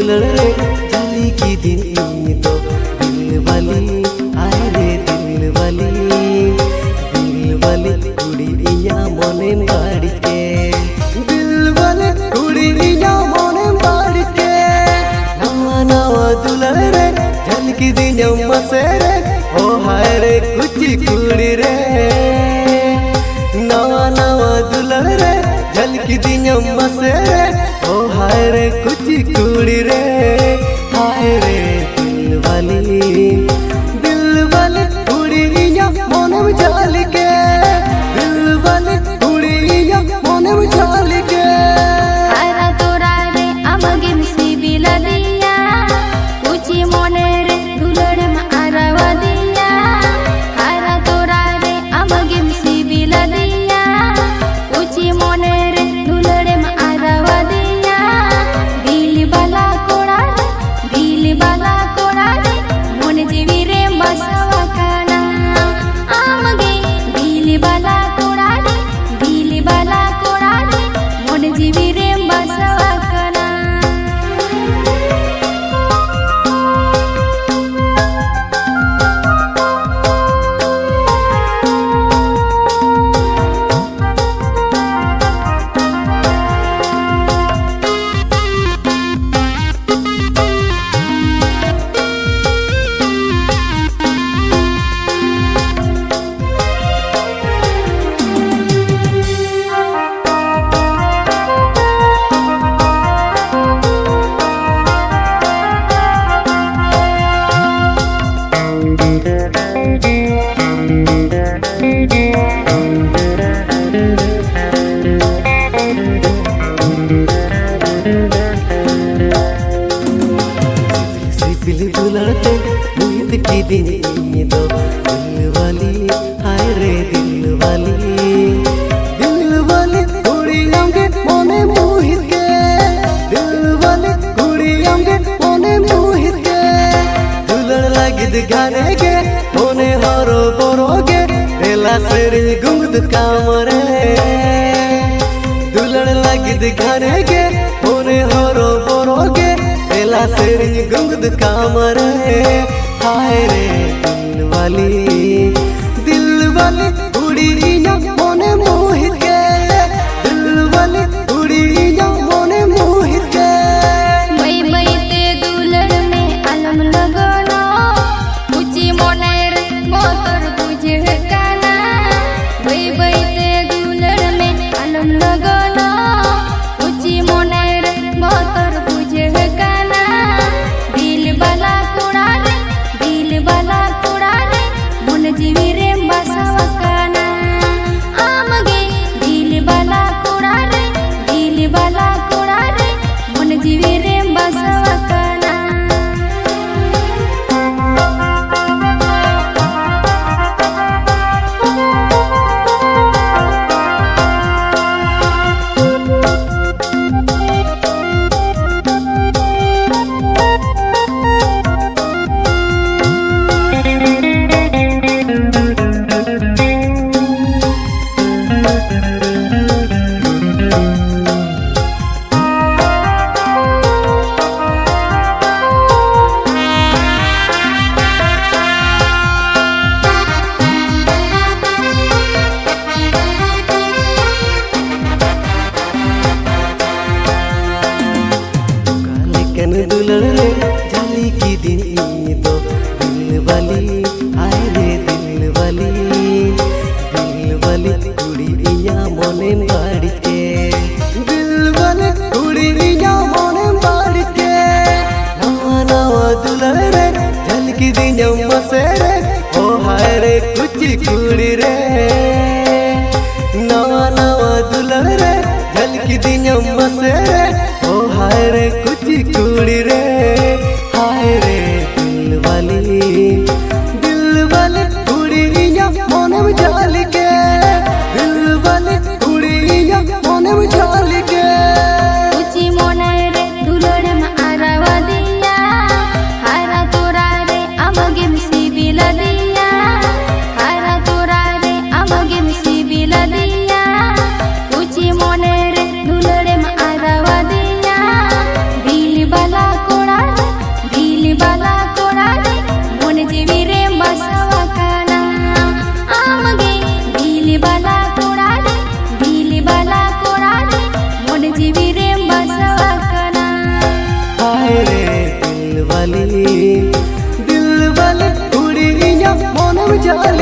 दुलड़ रे जाली की दिन तो दिल वाली आए रे दिल वाली कुड़ी इया मने बाड़ी के दिल वाली कुड़ी इया मने बाड़ी के नवा नवा दुलड़ रे जाली की दिन मसे रे ओ हाय रे कुची कुड़ी रे नवा नवा दुलड़ रे जाली की दिन मसे रे ओ हाय रे कुची कुड़ी रे हाय रे दिल वाली कुड़ी इया मने में जाली के दिल वाली कुड़ी इया मने में जाली के आरा तोरा रे आमगे मिसी बिला दिया कुची मोने रे दुलड़ में आरावा दिया आरा तोरा रे आमगे मिसी बिला दिया कुची मोने रे दुलड़ में आरावा दिया दिल बाला कोड़ा रे मोने जीवी रे बसवा काना आमगे दिल बाला कोड़ा रे मोने जीवी रे बसवा काना दुलड़ते मुहित की दिन तो दिल वाली हाय रे दिल वाली कुड़ी आमगे मोने मोहित के दिल वाली कुड़ी आमगे मोने मोहित के दुलड़ लगिद घरे के मोने हरो बोरोगे रेला सेरी गुंगद कामरे दुलड़ लगिद घरे के मोने हरो बोरोगे रेला सेरी गुंगद कामरे हाय रे दिल वाली कुड़ी इया मोने मोहित के दिल वाली कुड़ी इया मोने मोहित के मई ते दुलड़ में आलम लगना कुची मोने रे मोतर बुझे काना मई ते दुलड़ में आलम लगना कुची मोने रे मोतर बुझे काना दिल बाला कोड़ा रे मोने जीवी रे बसवा काना आमगे दिल बाला कोड़ा रे मोने जीवी रे बसवा काना दुलड़ रे जाली की दिन तो दिल वाली आए रे दिल वाली कुड़ी इया मोने बाड़ी के दिल वाली कुड़ी इया मोने बाड़ी के नवा नवा दुलड़ रे जाली की दिन मसे रे ओ हाय रे कुची कुड़ी रे नवा नवा दुलड़ रे जाली की दिन मसे रे ओ हाय रे कुची कुड़ी रे हाय रे दिल वाली कुड़ी इया मोने में जाली के दिल वाली कुड़ी इया मोने में जाली के कुची मोने रे दुलड़ में आरावा दिया हारा तोरा रे आमगे मिसी बिला दिया हारा तोरा रे आमगे मिसी बिला दिया कुची मोने रे दुलड़ में आरावा दिया दिल बाला कोड़ा जाल